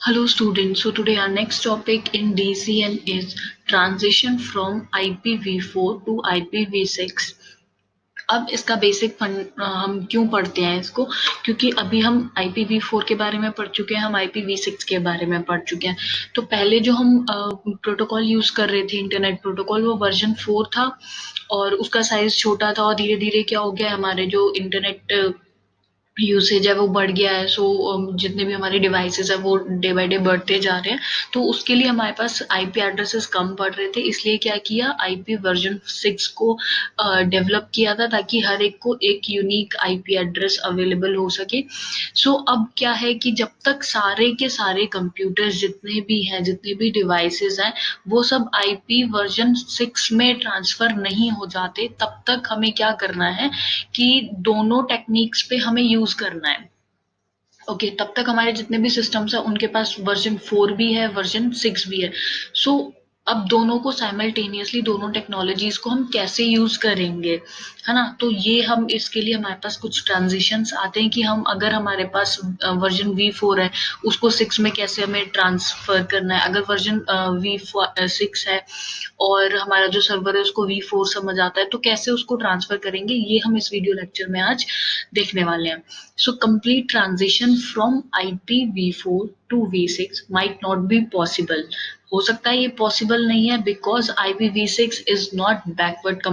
Hello students, so today our next topic in DCN is transition from IPv4 to IPv6. अब इसका basic हम क्यों पढ़ते हैं इसको, क्योंकि अभी हम IPv4 के बारे में पढ़ चुके हैं, हम IPv6 के बारे में पढ़ चुके हैं। तो पहले जो हम प्रोटोकॉल यूज कर रहे थे इंटरनेट प्रोटोकॉल, वो वर्जन 4 था और उसका साइज छोटा था और धीरे धीरे क्या हो गया, हमारे जो इंटरनेट यूसेज है वो बढ़ गया है। सो जितने भी हमारे डिवाइसेस है वो डे बाय डे बढ़ते जा रहे हैं। तो उसके लिए हमारे पास आईपी एड्रेसेस कम पड़ रहे थे, इसलिए क्या किया, आईपी वर्जन 6 को डेवलप किया था ताकि हर एक को एक यूनिक आईपी एड्रेस अवेलेबल हो सके। सो अब क्या है कि जब तक सारे के सारे कंप्यूटर्स जितने भी हैं, जितने भी डिवाइसेस हैं, वो सब आईपी वर्जन 6 में ट्रांसफर नहीं हो जाते, तब तक हमें क्या करना है कि दोनों टेक्निक्स पे हमें यूज करना है। ओके, तब तक हमारे जितने भी सिस्टम्स है उनके पास वर्जन 4 भी है, वर्जन 6 भी है। सो अब दोनों को साइमल्टेनियसली, दोनों टेक्नोलॉजीज को हम कैसे यूज करेंगे, है ना। तो ये हम इसके लिए हमारे पास कुछ ट्रांजिशंस आते हैं कि हम अगर हमारे पास वर्जन V4 है, उसको 6 में कैसे हमें ट्रांसफर करना है। अगर वर्जन V6 है और हमारा जो सर्वर है उसको V4 समझ आता है, तो कैसे उसको ट्रांसफर करेंगे, ये हम इस वीडियो लेक्चर में आज देखने वाले हैं। So complete transition from IPv4 to V6 might not be possible. हो सकता है ये पॉसिबल नहीं है, because IPv6 is not backward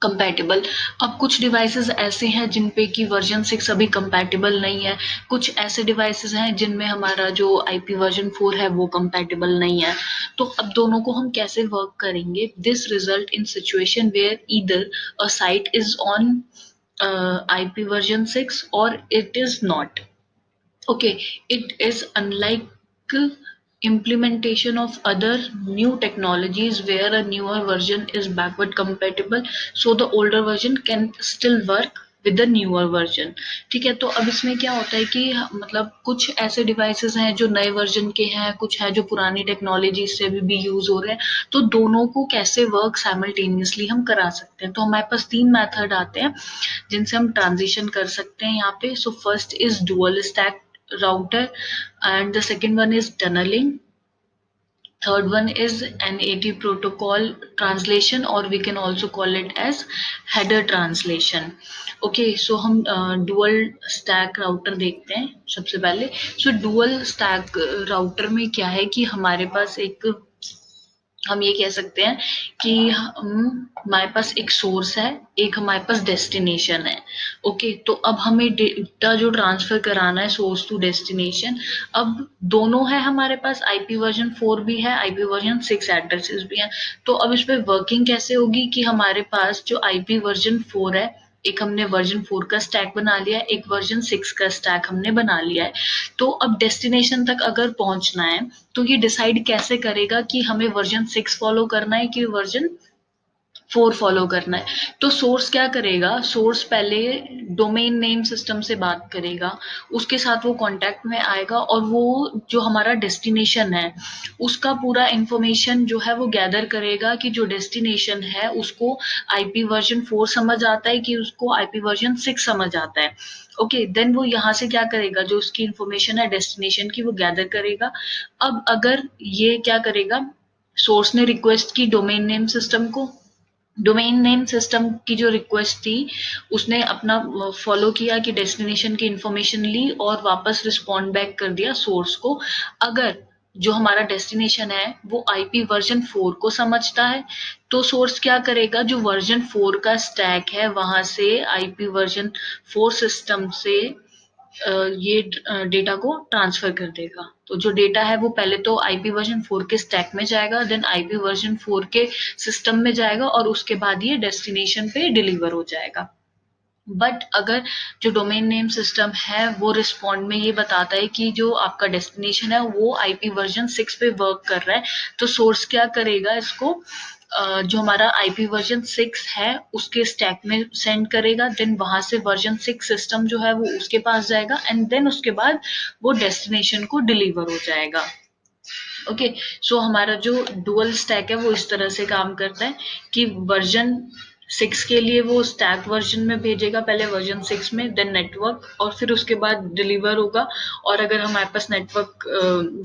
compatible. अब कुछ डिवाइसेस ऐसे हैं जिन पे कि वर्जन 6 अभी कंपैटिबल नहीं है, कुछ ऐसे डिवाइसेस हैं जिनमें हमारा जो IP वर्जन 4 है वो कंपैटिबल नहीं है। तो अब दोनों को हम कैसे वर्क करेंगे, this result in situation where either a site is on IP version 6 or it is not. Okay, it is unlike implementation of other new technologies where a newer version is backward compatible, so the older version can still work with the newer version। ठीक है, तो अब इसमें क्या होता है कि मतलब कुछ ऐसे डिवाइसेस हैं जो नए वर्जन के हैं, कुछ है जो पुरानी टेक्नोलॉजी से भी यूज हो रहे हैं। तो दोनों को कैसे वर्क साइमल्टेनियसली हम करा सकते हैं, तो हमारे पास 3 मेथड आते हैं जिनसे हम ट्रांजिशन कर सकते हैं यहाँ पे। So first is dual stack router, and the second one is tunneling, third one is NAT protocol translation, or we can also call it as header translation। okay, so हम dual stack router देखते हैं सबसे पहले। so dual stack router में क्या है कि हमारे पास एक, हम ये कह सकते हैं कि हमारे पास एक सोर्स है, एक हमारे पास डेस्टिनेशन है। ओके, तो अब हमें डेटा जो ट्रांसफर कराना है सोर्स टू डेस्टिनेशन, अब दोनों है हमारे पास, आईपी वर्जन 4 भी है, आईपी वर्जन 6 एड्रेसेस भी हैं। तो अब इस पे वर्किंग कैसे होगी कि हमारे पास जो आईपी वर्जन 4 है, एक हमने वर्जन 4 का स्टैक बना लिया है, एक वर्जन 6 का स्टैक हमने बना लिया है। तो अब डेस्टिनेशन तक अगर पहुंचना है तो ये डिसाइड कैसे करेगा कि हमें वर्जन 6 फॉलो करना है कि वर्जन 4 फॉलो करना है। तो सोर्स क्या करेगा, सोर्स पहले डोमेन नेम सिस्टम से बात करेगा, उसके साथ वो कांटेक्ट में आएगा और वो जो हमारा डेस्टिनेशन है उसका पूरा इंफॉर्मेशन जो है वो गैदर करेगा कि जो डेस्टिनेशन है उसको आईपी वर्जन 4 समझ आता है कि उसको आईपी वर्जन 6 समझ आता है। ओके, देन वो यहाँ से क्या करेगा, जो उसकी इंफॉर्मेशन है डेस्टिनेशन की वो गैदर करेगा। अब अगर ये क्या करेगा, सोर्स ने रिक्वेस्ट की डोमेन नेम सिस्टम को, डोमेन नेम सिस्टम की जो रिक्वेस्ट थी उसने अपना फॉलो किया कि डेस्टिनेशन की इंफॉर्मेशन ली और वापस रिस्पॉन्ड बैक कर दिया सोर्स को। अगर जो हमारा डेस्टिनेशन है वो आईपी वर्जन 4 को समझता है, तो सोर्स क्या करेगा, जो वर्जन 4 का स्टैक है वहां से आईपी वर्जन 4 सिस्टम से ये डेटा को ट्रांसफर कर देगा। तो जो डेटा है वो पहले तो आईपी वर्जन 4 के स्टैक में जाएगा, देन आईपी वर्जन 4 के सिस्टम में जाएगा और उसके बाद ये डेस्टिनेशन पे डिलीवर हो जाएगा। बट अगर जो डोमेन नेम सिस्टम है वो रिस्पॉन्ड में ये बताता है कि जो आपका डेस्टिनेशन है वो आईपी वर्जन 6 पे वर्क कर रहा है, तो सोर्स क्या करेगा, इसको जो हमारा आईपी वर्जन 6 है उसके स्टैक में सेंड करेगा, देन वहां से वर्जन 6 सिस्टम जो है वो उसके पास जाएगा एंड देन उसके बाद वो डेस्टिनेशन को डिलीवर हो जाएगा। ओके, सो हमारा जो डुअल स्टैक है वो इस तरह से काम करता है कि वर्जन 6 के लिए वो स्टैक वर्जन में भेजेगा, पहले वर्जन 6 में, देन नेटवर्क, और फिर उसके बाद डिलीवर होगा। और अगर हमारे पास नेटवर्क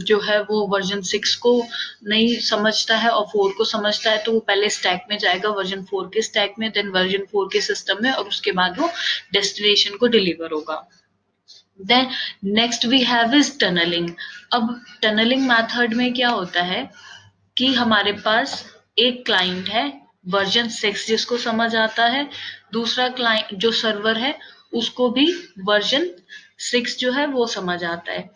जो है वो वर्जन 6 को नहीं समझता है और 4 को समझता है, तो वो पहले स्टैक में जाएगा, वर्जन 4 के स्टैक में, देन वर्जन 4 के सिस्टम में, और उसके बाद वो डेस्टिनेशन को डिलीवर होगा। Then next we have is tunnelling. अब टनलिंग मेथड में क्या होता है कि हमारे पास एक क्लाइंट है वर्जन 6 जिसको समझ आता है, दूसरा क्लाइंट जो सर्वर है उसको भी वर्जन 6 जो है वो समझ आता है।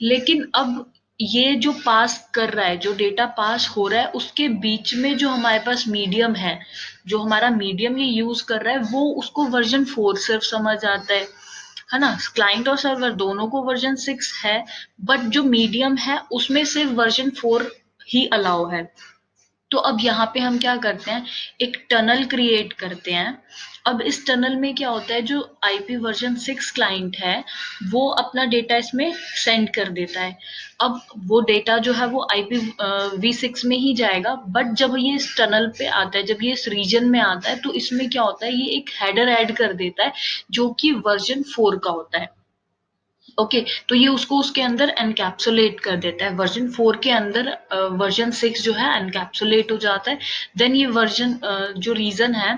लेकिन अब ये जो पास कर रहा है, जो डेटा पास हो रहा है, उसके बीच में जो हमारे पास मीडियम है, जो हमारा मीडियम ये यूज कर रहा है, वो उसको वर्जन 4 सिर्फ समझ आता है ना। क्लाइंट और सर्वर दोनों को वर्जन 6 है, बट जो मीडियम है उसमें सिर्फ वर्जन 4 ही अलाउ है। तो अब यहाँ पे हम क्या करते हैं, एक टनल क्रिएट करते हैं। अब इस टनल में क्या होता है, जो आईपी वर्जन 6 क्लाइंट है वो अपना डेटा इसमें सेंड कर देता है। अब वो डेटा जो है वो आईपी V6 में ही जाएगा, बट जब ये इस टनल पे आता है, जब ये इस रीजन में आता है, तो इसमें क्या होता है, ये एक हेडर ऐड कर देता है जो कि वर्जन 4 का होता है। ओके, तो ये उसको उसके अंदर एनकैप्सुलेट कर देता है, वर्जन 4 के अंदर वर्जन 6 जो है एनकैप्सुलेट हो जाता है। देन ये वर्जन जो रीजन है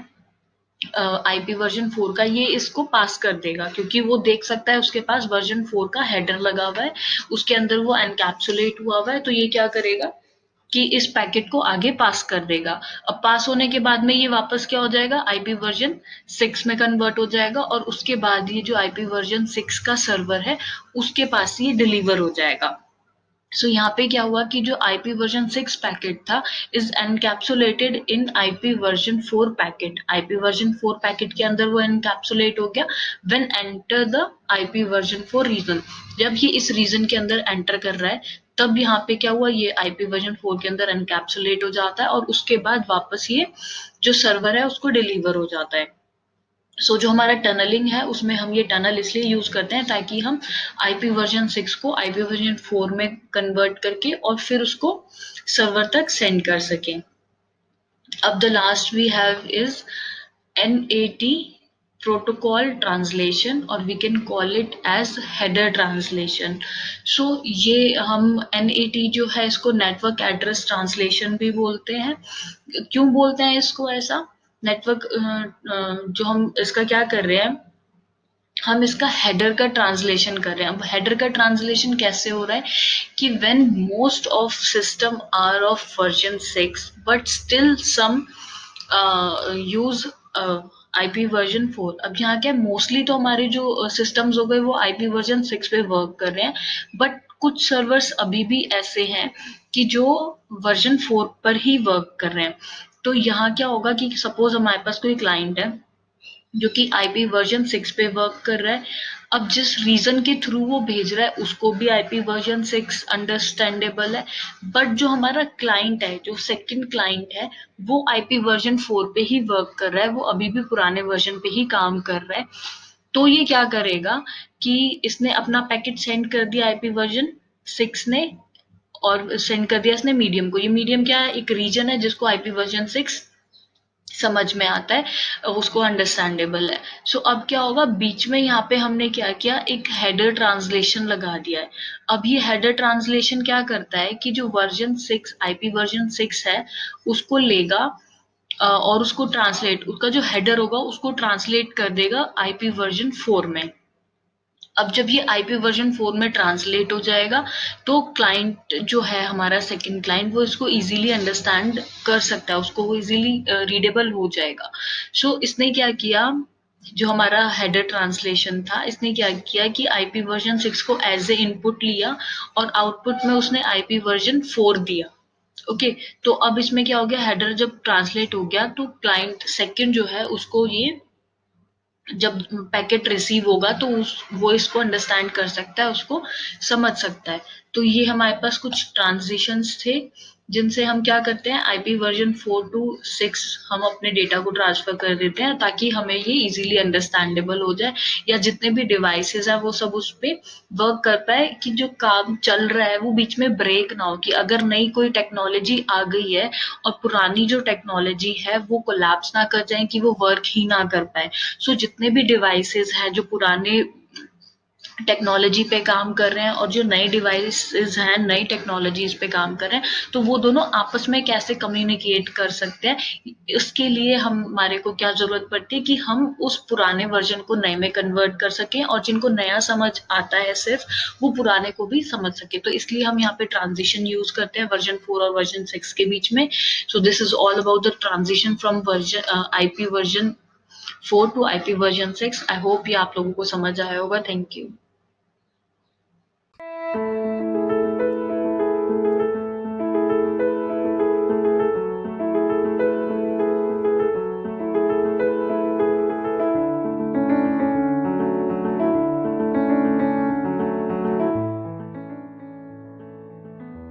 आईपी वर्जन 4 का, ये इसको पास कर देगा, क्योंकि वो देख सकता है उसके पास वर्जन 4 का हेडर लगा हुआ है, उसके अंदर वो एनकैप्सुलेट हुआ हुआ है, तो ये क्या करेगा कि इस पैकेट को आगे पास कर देगा। अब पास होने के बाद में ये वापस क्या हो जाएगा, आईपी वर्जन 6 में कन्वर्ट हो जाएगा, और उसके बाद ये जो आईपी वर्जन 6 का सर्वर है उसके पास ये डिलीवर हो जाएगा। सो यहाँ पे क्या हुआ कि जो आईपी वर्जन 6 पैकेट था is encapsulated in IP version 4 packet. IP version 4 packet के अंदर वो एनकैप्सुलेट हो गया when enter the IP version 4 region. जब ये इस रीजन के अंदर एंटर कर रहा है, तब यहाँ पे क्या हुआ, ये आईपी वर्जन 4 के अंदर एनकैप्सुलेट हो जाता है, और उसके बाद वापस ये जो सर्वर है उसको डिलीवर हो जाता है। जो हमारा टनलिंग है उसमें हम ये टनल इसलिए यूज करते हैं ताकि हम आईपी वर्जन 6 को आईपी वर्जन 4 में कन्वर्ट करके और फिर उसको सर्वर तक सेंड कर सकें। अब the last we have is NAT protocol translation, और we can call it as header translation. ये हम NAT जो है इसको नेटवर्क एड्रेस ट्रांसलेशन भी बोलते हैं। क्यों बोलते हैं इसको ऐसा, नेटवर्क जो हम इसका क्या कर रहे हैं, हम इसका हेडर का ट्रांसलेशन कर रहे हैं। अब हेडर का ट्रांसलेशन कैसे हो रहा है कि when most of system are of version 6 but still some use IP version 4। अब यहाँ क्या, मोस्टली तो हमारे जो सिस्टम्स हो गए वो आईपी वर्जन 6 पे वर्क कर रहे हैं, बट कुछ सर्वर्स अभी भी ऐसे हैं कि जो वर्जन 4 पर ही वर्क कर रहे हैं। तो यहाँ क्या होगा कि सपोज हमारे पास कोई क्लाइंट है जो कि आईपी वर्जन 6 पे वर्क कर रहा है। अब जिस रीजन के थ्रू वो भेज रहा है उसको भी आईपी वर्जन 6 अंडरस्टैंडेबल है, बट जो हमारा क्लाइंट है, जो सेकंड क्लाइंट है, वो आईपी वर्जन 4 पे ही वर्क कर रहा है, वो अभी भी पुराने वर्जन पे ही काम कर रहा है। तो ये क्या करेगा कि इसने अपना पैकेट सेंड कर दिया आईपी वर्जन 6 ने, और सेंड कर दिया इसने मीडियम को। ये मीडियम क्या है, एक रीजन है जिसको आईपी वर्जन 6 समझ में आता है, उसको अंडरस्टैंडेबल है। अब क्या होगा, बीच में यहाँ पे हमने क्या किया, एक हेडर ट्रांसलेशन लगा दिया है। अब ये हेडर ट्रांसलेशन क्या करता है कि जो वर्जन 6 आईपी वर्जन 6 है उसको लेगा और उसको ट्रांसलेट, उसका जो हेडर होगा उसको ट्रांसलेट कर देगा आईपी वर्जन 4 में। अब जब ये आईपी वर्जन 4 में ट्रांसलेट हो जाएगा, तो क्लाइंट जो है हमारा सेकंड क्लाइंट, वो इसको इजीली अंडरस्टैंड कर सकता है, उसको वो इजीली रीडेबल हो जाएगा। इसने क्या किया, जो हमारा हेडर ट्रांसलेशन था, इसने क्या किया कि आईपी वर्जन 6 को एज ए इनपुट लिया और आउटपुट में उसने आईपी वर्जन 4 दिया। ओके, तो अब इसमें क्या हो गया, हेडर जब ट्रांसलेट हो गया तो क्लाइंट सेकंड जो है उसको ये जब पैकेट रिसीव होगा तो वो इसको अंडरस्टैंड कर सकता है, उसको समझ सकता है। तो ये हमारे पास कुछ ट्रांजिशंस थे जिनसे हम क्या करते हैं आईपी वर्जन 4 टू 6 हम अपने डेटा को ट्रांसफर कर देते हैं ताकि हमें ये इजीली अंडरस्टैंडेबल हो जाए, या जितने भी डिवाइसेस है वो सब उस पे वर्क कर पाए, कि जो काम चल रहा है वो बीच में ब्रेक ना हो, कि अगर नई कोई टेक्नोलॉजी आ गई है और पुरानी जो टेक्नोलॉजी है वो कोलैप्स ना कर जाए, कि वो वर्क ही ना कर पाए। सो जितने भी डिवाइसेस हैं जो पुराने टेक्नोलॉजी पे काम कर रहे हैं और जो नए डिवाइसेस हैं नई टेक्नोलॉजीज पे काम कर रहे हैं, तो वो दोनों आपस में कैसे कम्युनिकेट कर सकते हैं, इसके लिए हमारे को क्या जरूरत पड़ती है कि हम उस पुराने वर्जन को नए में कन्वर्ट कर सकें, और जिनको नया समझ आता है सिर्फ वो पुराने को भी समझ सके। तो इसलिए हम यहाँ पे ट्रांजिशन यूज करते हैं वर्जन 4 और वर्जन 6 के बीच में। So this is all about the transition from version IP version 4 to IP version 6। I hope ये आप लोगों को समझ आया होगा। Thank you.